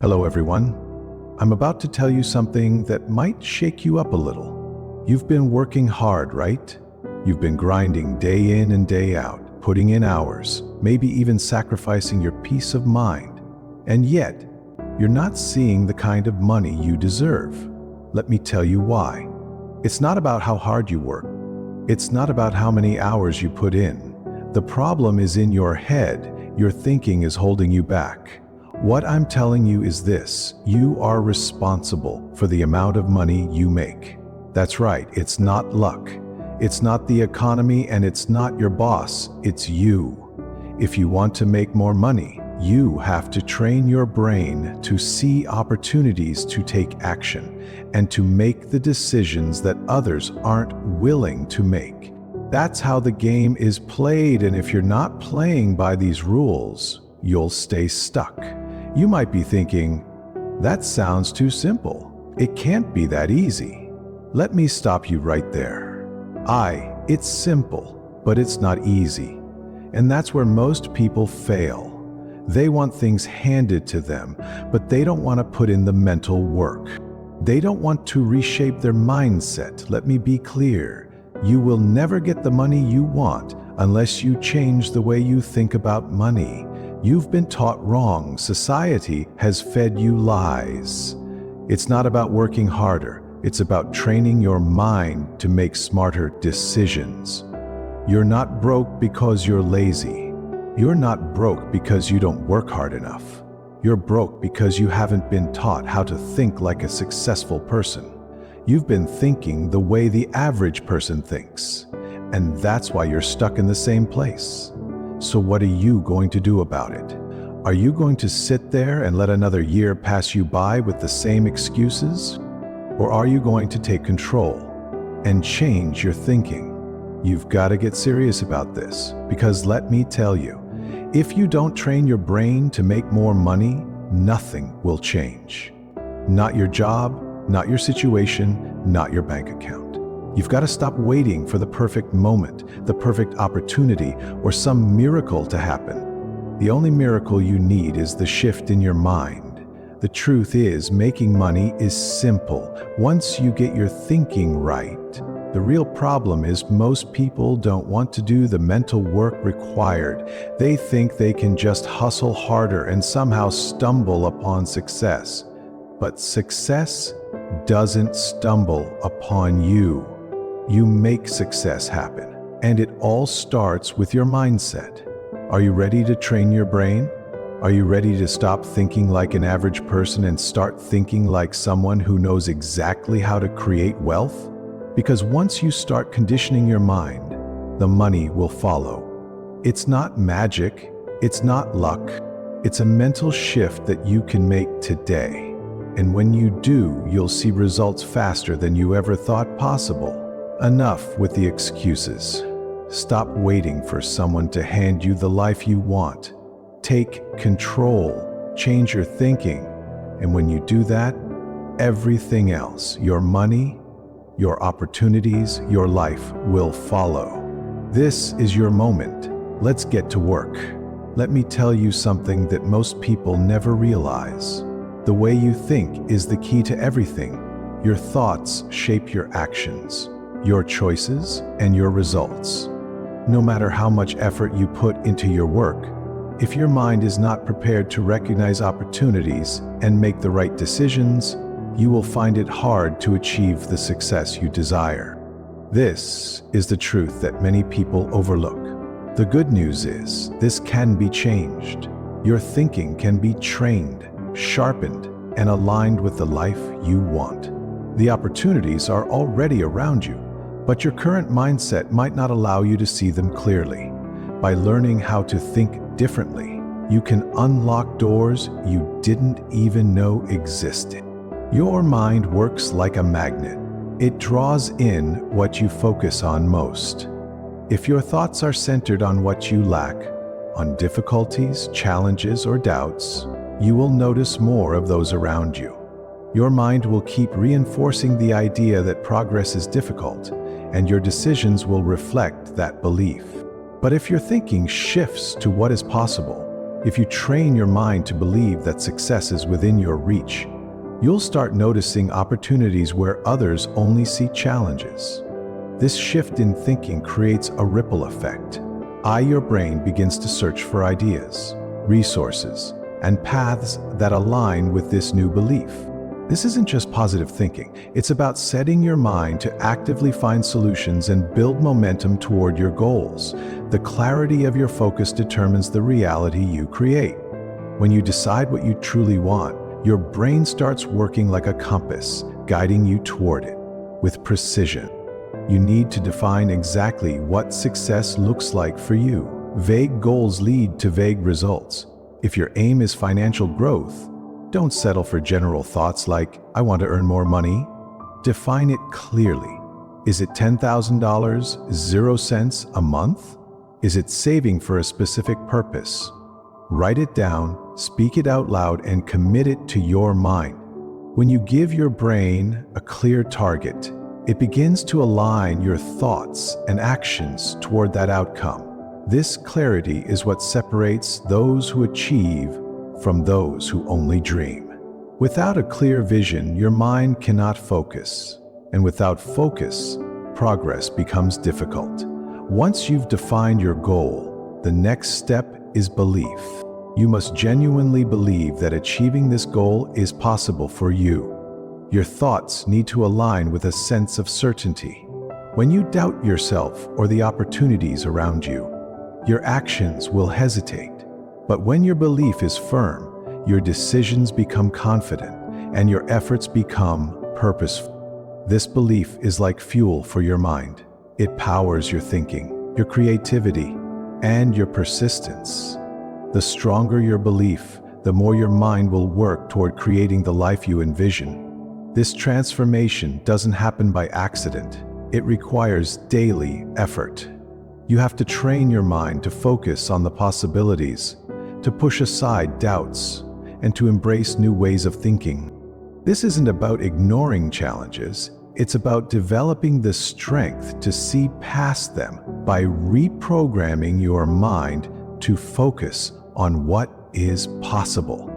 Hello everyone. I'm about to tell you something that might shake you up a little. You've been working hard, right? You've been grinding day in and day out, putting in hours, maybe even sacrificing your peace of mind. And yet, you're not seeing the kind of money you deserve. Let me tell you why. It's not about how hard you work. It's not about how many hours you put in. The problem is in your head. Your thinking is holding you back. What I'm telling you is this: you are responsible for the amount of money you make. That's right, it's not luck. It's not the economy, and it's not your boss, it's you. If you want to make more money, you have to train your brain to see opportunities to take action and to make the decisions that others aren't willing to make. That's how the game is played, and if you're not playing by these rules, you'll stay stuck. You might be thinking, that sounds too simple. It can't be that easy. Let me stop you right there. It's simple, but it's not easy. And that's where most people fail. They want things handed to them, but they don't want to put in the mental work. They don't want to reshape their mindset. Let me be clear. You will never get the money you want unless you change the way you think about money. You've been taught wrong. Society has fed you lies. It's not about working harder. It's about training your mind to make smarter decisions. You're not broke because you're lazy. You're not broke because you don't work hard enough. You're broke because you haven't been taught how to think like a successful person. You've been thinking the way the average person thinks, and that's why you're stuck in the same place. So what are you going to do about it? Are you going to sit there and let another year pass you by with the same excuses? Or are you going to take control and change your thinking? You've got to get serious about this, because let me tell you, if you don't train your brain to make more money, nothing will change. Not your job, not your situation, not your bank account. You've got to stop waiting for the perfect moment, the perfect opportunity, or some miracle to happen. The only miracle you need is the shift in your mind. The truth is, making money is simple once you get your thinking right. The real problem is most people don't want to do the mental work required. They think they can just hustle harder and somehow stumble upon success. But success doesn't stumble upon you. You make success happen, and it all starts with your mindset. Are you ready to train your brain? Are you ready to stop thinking like an average person and start thinking like someone who knows exactly how to create wealth? Because once you start conditioning your mind, the money will follow. It's not magic, it's not luck, it's a mental shift that you can make today. And when you do, you'll see results faster than you ever thought possible. Enough with the excuses. Stop waiting for someone to hand you the life you want. Take control, change your thinking, and when you do that, everything else, your money, your opportunities, your life will follow. This is your moment. Let's get to work. Let me tell you something that most people never realize. The way you think is the key to everything. Your thoughts shape your actions, your choices, and your results. No matter how much effort you put into your work, if your mind is not prepared to recognize opportunities and make the right decisions, you will find it hard to achieve the success you desire. This is the truth that many people overlook. The good news is, this can be changed. Your thinking can be trained, sharpened, and aligned with the life you want. The opportunities are already around you, but your current mindset might not allow you to see them clearly. By learning how to think differently, you can unlock doors you didn't even know existed. Your mind works like a magnet. It draws in what you focus on most. If your thoughts are centered on what you lack, on difficulties, challenges, or doubts, you will notice more of those around you. Your mind will keep reinforcing the idea that progress is difficult, and your decisions will reflect that belief. But if your thinking shifts to what is possible, If you train your mind to believe that success is within your reach, you'll start noticing opportunities where others only see challenges. This shift in thinking creates a ripple effect. Your brain begins to search for ideas, resources, and paths that align with this new belief. This isn't just positive thinking. It's about setting your mind to actively find solutions and build momentum toward your goals. The clarity of your focus determines the reality you create. When you decide what you truly want, your brain starts working like a compass, guiding you toward it with precision. You need to define exactly what success looks like for you. Vague goals lead to vague results. If your aim is financial growth, don't settle for general thoughts like, I want to earn more money. Define it clearly. Is it $10,000, 0 cents a month? Is it saving for a specific purpose? Write it down, speak it out loud, and commit it to your mind. When you give your brain a clear target, it begins to align your thoughts and actions toward that outcome. This clarity is what separates those who achieve from those who only dream. Without a clear vision, your mind cannot focus, and without focus, progress becomes difficult. Once you've defined your goal, the next step is belief. You must genuinely believe that achieving this goal is possible for you. Your thoughts need to align with a sense of certainty. When you doubt yourself or the opportunities around you, your actions will hesitate. But when your belief is firm, your decisions become confident and your efforts become purposeful. This belief is like fuel for your mind. It powers your thinking, your creativity, and your persistence. The stronger your belief, the more your mind will work toward creating the life you envision. This transformation doesn't happen by accident. It requires daily effort. You have to train your mind to focus on the possibilities, to push aside doubts, and to embrace new ways of thinking. This isn't about ignoring challenges. It's about developing the strength to see past them by reprogramming your mind to focus on what is possible.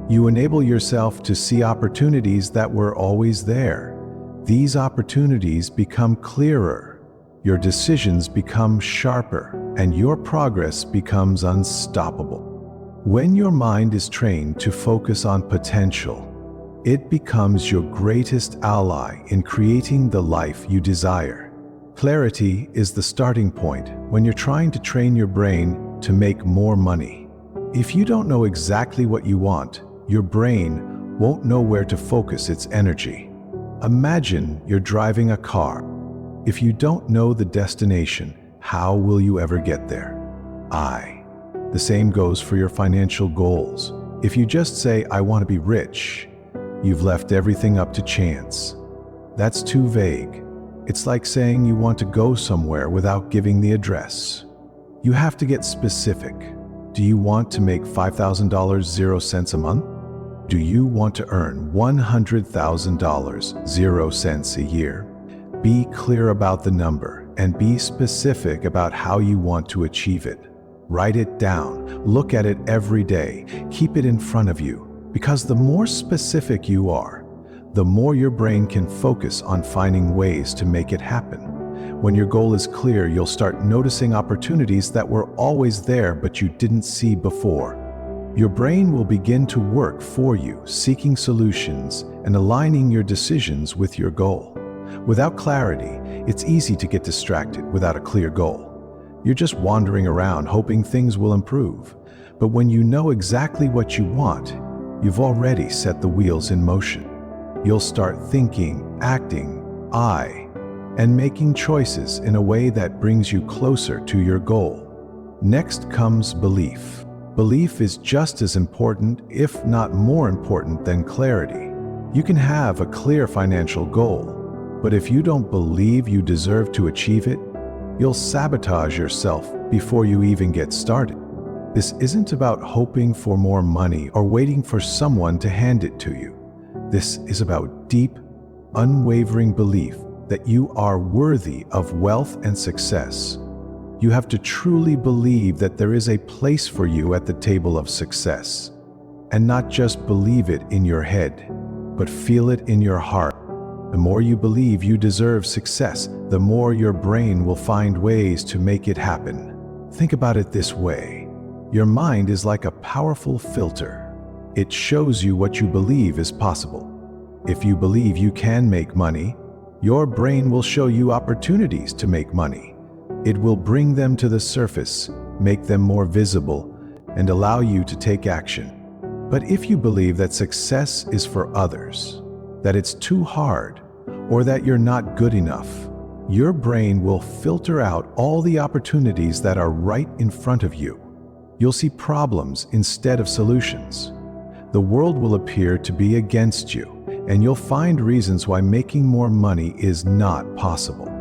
You enable yourself to see opportunities that were always there. These opportunities become clearer. Your decisions become sharper, and your progress becomes unstoppable. When your mind is trained to focus on potential, it becomes your greatest ally in creating the life you desire. Clarity is the starting point when you're trying to train your brain to make more money. If you don't know exactly what you want, your brain won't know where to focus its energy. Imagine you're driving a car. If you don't know the destination, how will you ever get there? The same goes for your financial goals. If you just say, I want to be rich, you've left everything up to chance. That's too vague. It's like saying you want to go somewhere without giving the address. You have to get specific. Do you want to make $5,000, 0 cents a month? Do you want to earn $100,000, 0 cents a year? Be clear about the number and be specific about how you want to achieve it. Write it down, look at it every day, keep it in front of you, because the more specific you are, the more your brain can focus on finding ways to make it happen. When your goal is clear, you'll start noticing opportunities that were always there but you didn't see before. Your brain will begin to work for you, seeking solutions and aligning your decisions with your goal. Without clarity, it's easy to get distracted without a clear goal. You're just wandering around hoping things will improve. But when you know exactly what you want, you've already set the wheels in motion. You'll start thinking, acting, and making choices in a way that brings you closer to your goal. Next comes belief. Belief is just as important, if not more important, than clarity. You can have a clear financial goal, but if you don't believe you deserve to achieve it, you'll sabotage yourself before you even get started. This isn't about hoping for more money or waiting for someone to hand it to you. This is about deep, unwavering belief that you are worthy of wealth and success. You have to truly believe that there is a place for you at the table of success. And not just believe it in your head, but feel it in your heart. The more you believe you deserve success, the more your brain will find ways to make it happen. Think about it this way. Your mind is like a powerful filter. It shows you what you believe is possible. If you believe you can make money, your brain will show you opportunities to make money. It will bring them to the surface, make them more visible, and allow you to take action. But if you believe that success is for others, that it's too hard, or that you're not good enough, your brain will filter out all the opportunities that are right in front of you. You'll see problems instead of solutions. The world will appear to be against you, and you'll find reasons why making more money is not possible.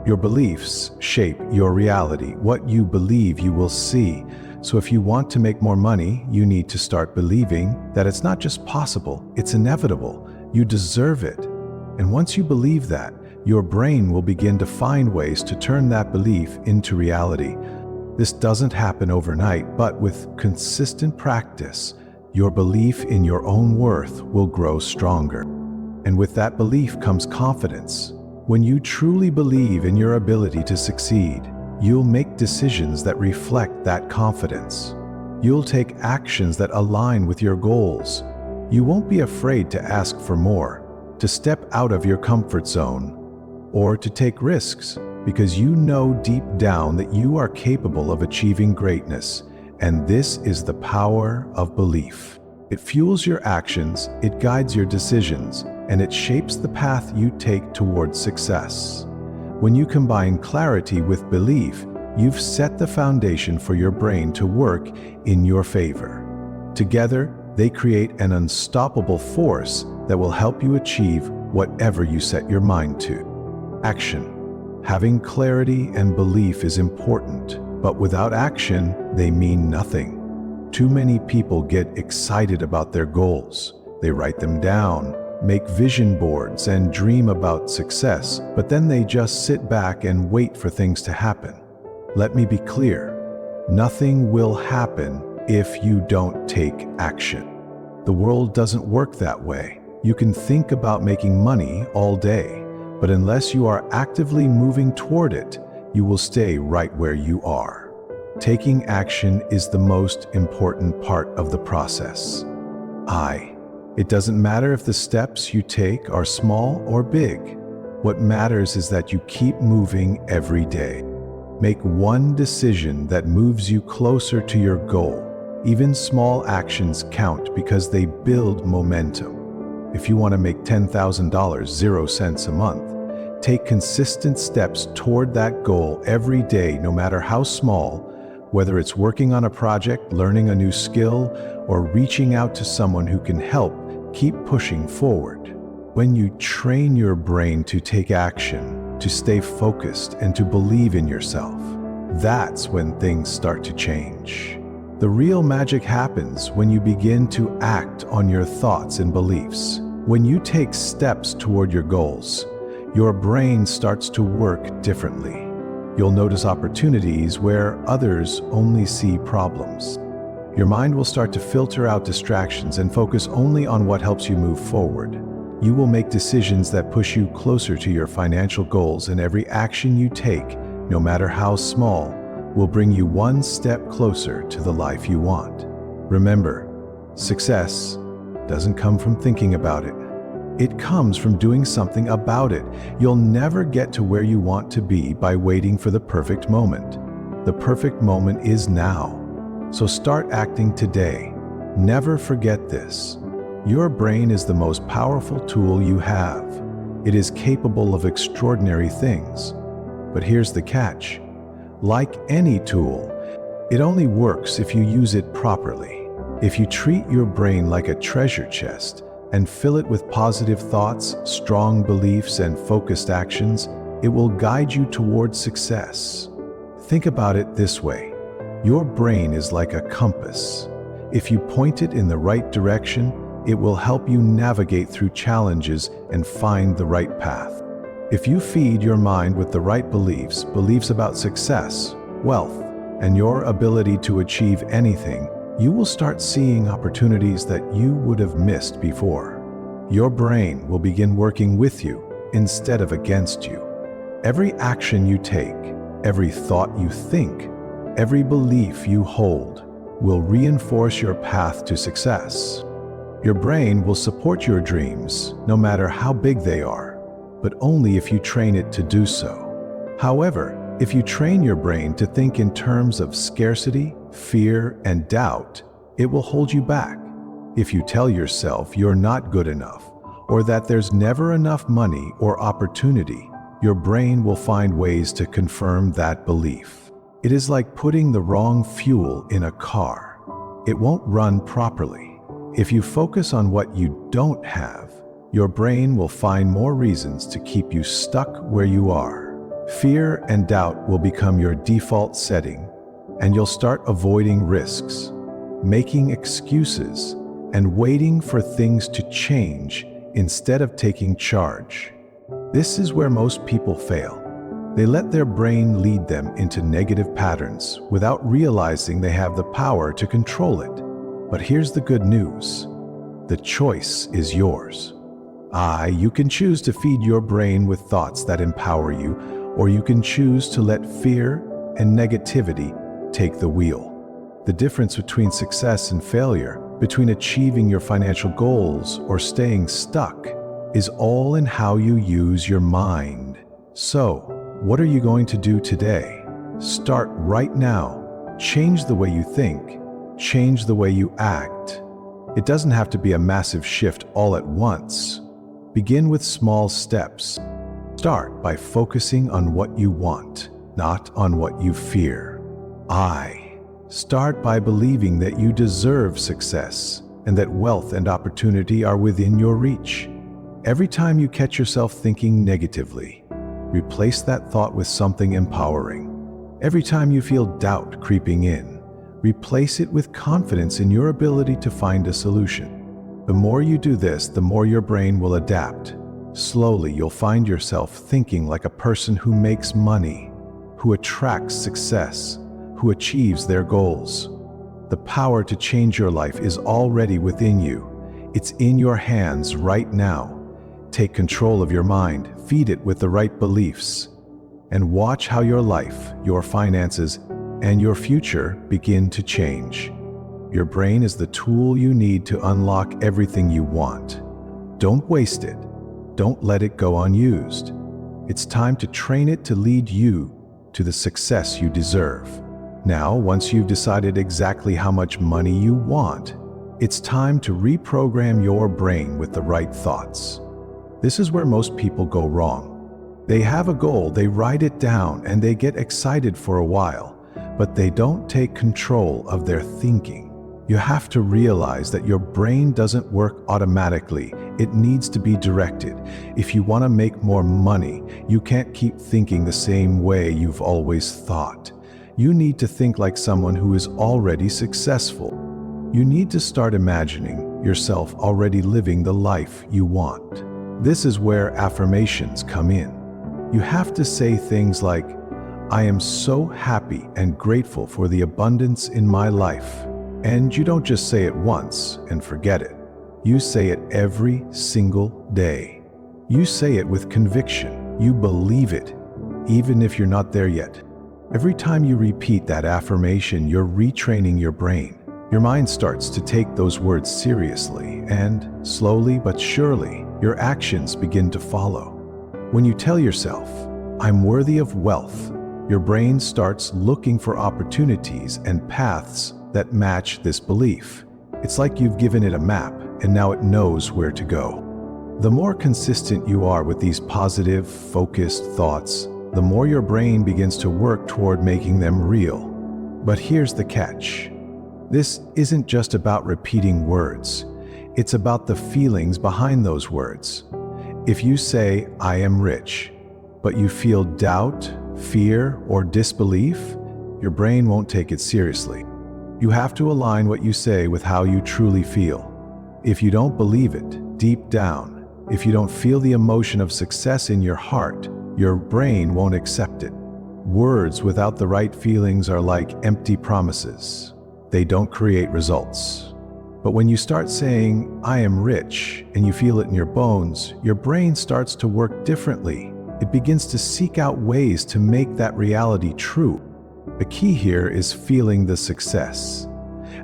Your beliefs shape your reality. What you believe, you will see. So if you want to make more money, you need to start believing that it's not just possible, it's inevitable. You deserve it. And once you believe that, your brain will begin to find ways to turn that belief into reality. This doesn't happen overnight, but with consistent practice, your belief in your own worth will grow stronger. And with that belief comes confidence. When you truly believe in your ability to succeed, you'll make decisions that reflect that confidence. You'll take actions that align with your goals. You won't be afraid to ask for more, to step out of your comfort zone, or to take risks, because you know deep down that you are capable of achieving greatness. And this is the power of belief. It fuels your actions, it guides your decisions, and it shapes the path you take towards success. When you combine clarity with belief, you've set the foundation for your brain to work in your favor. Together, they create an unstoppable force that will help you achieve whatever you set your mind to. Action. Having clarity and belief is important, but without action, they mean nothing. Too many people get excited about their goals. They write them down, make vision boards, and dream about success, but then they just sit back and wait for things to happen. Let me be clear. Nothing will happen if you don't take action. The world doesn't work that way. You can think about making money all day, but unless you are actively moving toward it, you will stay right where you are. Taking action is the most important part of the process. It doesn't matter if the steps you take are small or big. What matters is that you keep moving every day. Make one decision that moves you closer to your goal. Even small actions count because they build momentum. If you want to make $10,000 0 cents a month, take consistent steps toward that goal every day, no matter how small, whether it's working on a project, learning a new skill, or reaching out to someone who can help. Keep pushing forward. When you train your brain to take action, to stay focused, and to believe in yourself, that's when things start to change. The real magic happens when you begin to act on your thoughts and beliefs. When you take steps toward your goals, your brain starts to work differently. You'll notice opportunities where others only see problems. Your mind will start to filter out distractions and focus only on what helps you move forward. You will make decisions that push you closer to your financial goals, and every action you take, no matter how small, will bring you one step closer to the life you want. Remember, success doesn't come from thinking about it. It comes from doing something about it. You'll never get to where you want to be by waiting for the perfect moment. The perfect moment is now. So start acting today. Never forget this. Your brain is the most powerful tool you have. It is capable of extraordinary things. But here's the catch. Like any tool, it only works if you use it properly. If you treat your brain like a treasure chest and fill it with positive thoughts, strong beliefs, and focused actions, it will guide you towards success. Think about it this way. Your brain is like a compass. If you point it in the right direction, it will help you navigate through challenges and find the right path. If you feed your mind with the right beliefs about success, wealth, and your ability to achieve anything, you will start seeing opportunities that you would have missed before. Your brain will begin working with you instead of against you. Every action you take, every thought you think, every belief you hold will reinforce your path to success. Your brain will support your dreams, no matter how big they are, but only if you train it to do so. However, if you train your brain to think in terms of scarcity, fear, and doubt, it will hold you back. If you tell yourself you're not good enough, or that there's never enough money or opportunity, your brain will find ways to confirm that belief. It is like putting the wrong fuel in a car. It won't run properly. If you focus on what you don't have, your brain will find more reasons to keep you stuck where you are. Fear and doubt will become your default setting, and you'll start avoiding risks, making excuses, and waiting for things to change instead of taking charge. This is where most people fail. They let their brain lead them into negative patterns without realizing they have the power to control it. But here's the good news. The choice is yours. You can choose to feed your brain with thoughts that empower you, or you can choose to let fear and negativity take the wheel. The difference between success and failure, between achieving your financial goals or staying stuck, is all in how you use your mind. So, what are you going to do today? Start right now. Change the way you think. Change the way you act. It doesn't have to be a massive shift all at once. Begin with small steps. Start by focusing on what you want, not on what you fear. Start by believing that you deserve success and that wealth and opportunity are within your reach. Every time you catch yourself thinking negatively, replace that thought with something empowering. Every time you feel doubt creeping in, replace it with confidence in your ability to find a solution. The more you do this, the more your brain will adapt. Slowly, you'll find yourself thinking like a person who makes money, who attracts success, who achieves their goals. The power to change your life is already within you. It's in your hands right now. Take control of your mind, feed it with the right beliefs, and watch how your life, your finances, and your future begin to change. Your brain is the tool you need to unlock everything you want. Don't waste it. Don't let it go unused. It's time to train it to lead you to the success you deserve. Now, once you've decided exactly how much money you want, it's time to reprogram your brain with the right thoughts. This is where most people go wrong. They have a goal, they write it down, and they get excited for a while, but they don't take control of their thinking. You have to realize that your brain doesn't work automatically. It needs to be directed. If you want to make more money, you can't keep thinking the same way you've always thought. You need to think like someone who is already successful. You need to start imagining yourself already living the life you want. This is where affirmations come in. You have to say things like, "I am so happy and grateful for the abundance in my life." And you don't just say it once and forget it. You say it every single day. You say it with conviction. You believe it, even if you're not there yet. Every time you repeat that affirmation, you're retraining your brain. Your mind starts to take those words seriously, and slowly but surely, your actions begin to follow. When you tell yourself, "I'm worthy of wealth," your brain starts looking for opportunities and paths that match this belief. It's like you've given it a map, and now it knows where to go. The more consistent you are with these positive, focused thoughts, the more your brain begins to work toward making them real. But here's the catch. This isn't just about repeating words. It's about the feelings behind those words. If you say, "I am rich," but you feel doubt, fear, or disbelief, your brain won't take it seriously. You have to align what you say with how you truly feel. If you don't believe it deep down, if you don't feel the emotion of success in your heart, your brain won't accept it. Words without the right feelings are like empty promises. They don't create results. But when you start saying, "I am rich," and you feel it in your bones, your brain starts to work differently. It begins to seek out ways to make that reality true. The key here is feeling the success.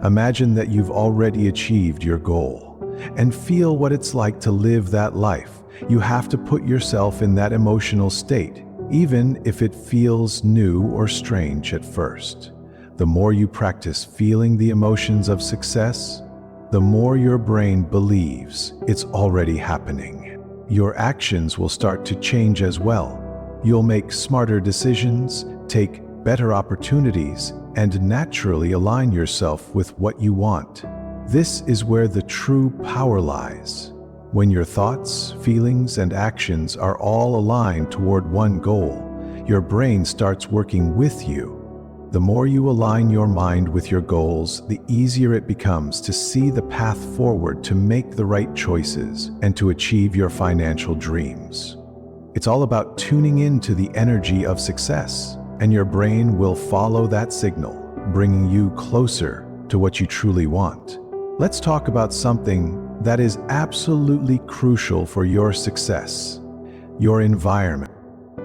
Imagine that you've already achieved your goal, and feel what it's like to live that life. You have to put yourself in that emotional state, even if it feels new or strange at first. The more you practice feeling the emotions of success, the more your brain believes it's already happening. Your actions will start to change as well. You'll make smarter decisions, take better opportunities, and naturally align yourself with what you want. This is where the true power lies. When your thoughts, feelings, and actions are all aligned toward one goal, your brain starts working with you. The more you align your mind with your goals, the easier it becomes to see the path forward to make the right choices and to achieve your financial dreams. It's all about tuning into the energy of success, and your brain will follow that signal, bringing you closer to what you truly want. Let's talk about something that is absolutely crucial for your success: your environment.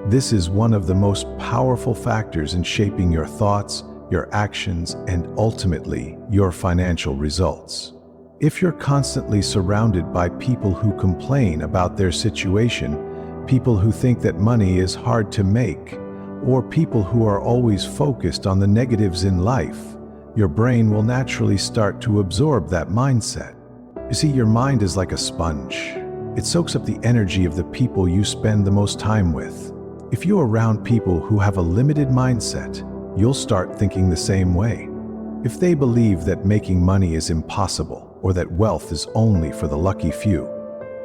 This is one of the most powerful factors in shaping your thoughts, your actions, and ultimately your financial results. If you're constantly surrounded by people who complain about their situation, people who think that money is hard to make, or people who are always focused on the negatives in life, your brain will naturally start to absorb that mindset. You see, your mind is like a sponge. It soaks up the energy of the people you spend the most time with. If you're around people who have a limited mindset, you'll start thinking the same way. If they believe that making money is impossible or that wealth is only for the lucky few,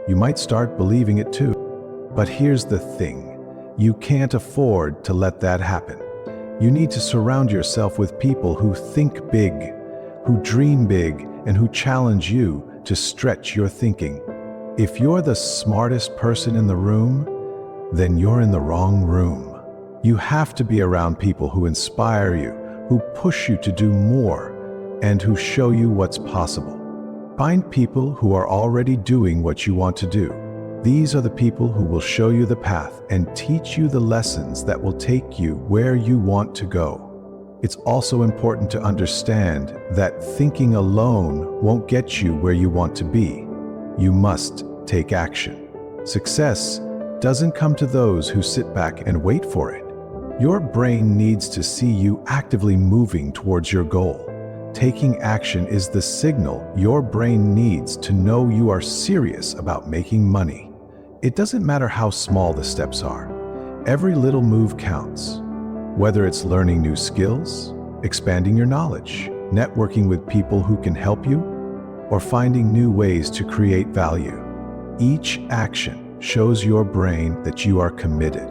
you might start believing it too. But here's the thing: you can't afford to let that happen. You need to surround yourself with people who think big, who dream big, and who challenge you to stretch your thinking. If you're the smartest person in the room, then you're in the wrong room. You have to be around people who inspire you, who push you to do more, and who show you what's possible. Find people who are already doing what you want to do. These are the people who will show you the path and teach you the lessons that will take you where you want to go. It's also important to understand that thinking alone won't get you where you want to be. You must take action. Success doesn't come to those who sit back and wait for it. Your brain needs to see you actively moving towards your goal. Taking action is the signal your brain needs to know you are serious about making money. It doesn't matter how small the steps are. Every little move counts. Whether it's learning new skills, expanding your knowledge, networking with people who can help you, or finding new ways to create value. Each action shows your brain that you are committed.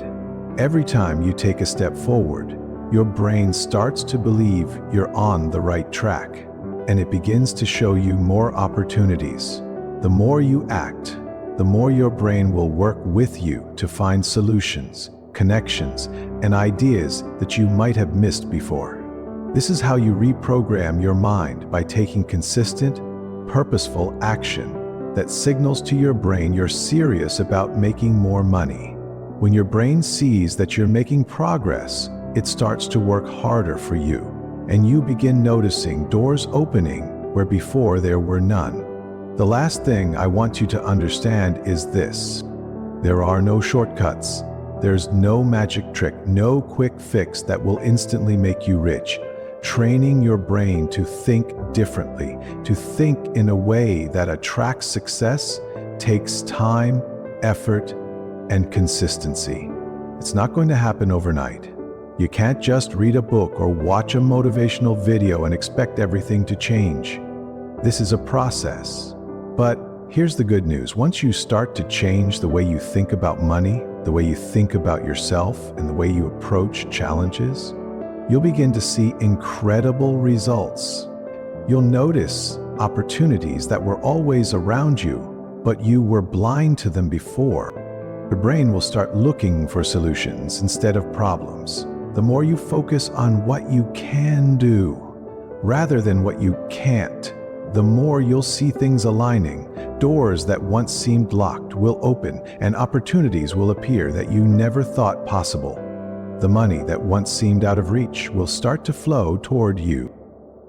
Every time you take a step forward, your brain starts to believe you're on the right track, and it begins to show you more opportunities. The more you act, the more your brain will work with you to find solutions, connections, and ideas that you might have missed before. This is how you reprogram your mind, by taking consistent, purposeful action that signals to your brain you're serious about making more money. When your brain sees that you're making progress, it starts to work harder for you, and you begin noticing doors opening where before there were none. The last thing I want you to understand is this: there are no shortcuts. There's no magic trick, no quick fix that will instantly make you rich. Training your brain to think differently, to think in a way that attracts success, takes time, effort, and consistency. It's not going to happen overnight. You can't just read a book or watch a motivational video and expect everything to change. This is a process. But here's the good news: once you start to change the way you think about money, the way you think about yourself, and the way you approach challenges, you'll begin to see incredible results. You'll notice opportunities that were always around you, but you were blind to them before. Your brain will start looking for solutions instead of problems. the more you focus on what you can do, rather than what you can't, the more you'll see things aligning. Doors that once seemed locked will open, and opportunities will appear that you never thought possible. The money that once seemed out of reach will start to flow toward you.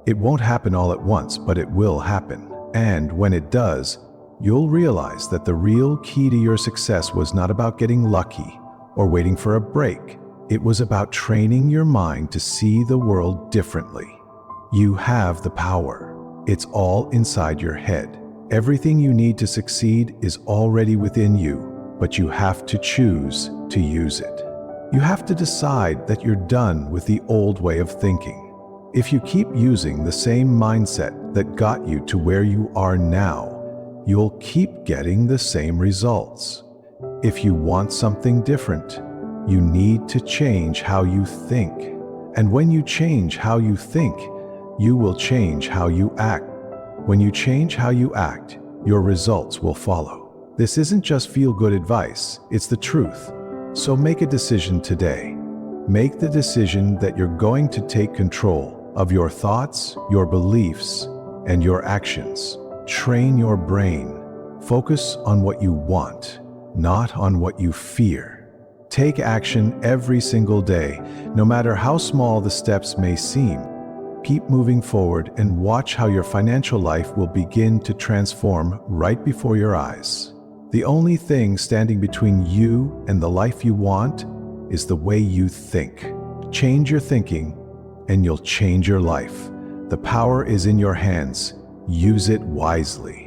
It won't happen all at once, but it will happen. And when it does, you'll realize that the real key to your success was not about getting lucky or waiting for a break. It was about training your mind to see the world differently. You have the power. It's all inside your head. Everything you need to succeed is already within you, but you have to choose to use it. You have to decide that you're done with the old way of thinking. If you keep using the same mindset that got you to where you are now, you'll keep getting the same results. If you want something different, you need to change how you think. And when you change how you think, you will change how you act. When you change how you act, your results will follow. This isn't just feel-good advice, it's the truth. So make a decision today. Make the decision that you're going to take control of your thoughts, your beliefs, and your actions. Train your brain. Focus on what you want, not on what you fear. Take action every single day, no matter how small the steps may seem. Keep moving forward and watch how your financial life will begin to transform right before your eyes. The only thing standing between you and the life you want is the way you think. Change your thinking, and you'll change your life. The power is in your hands. Use it wisely.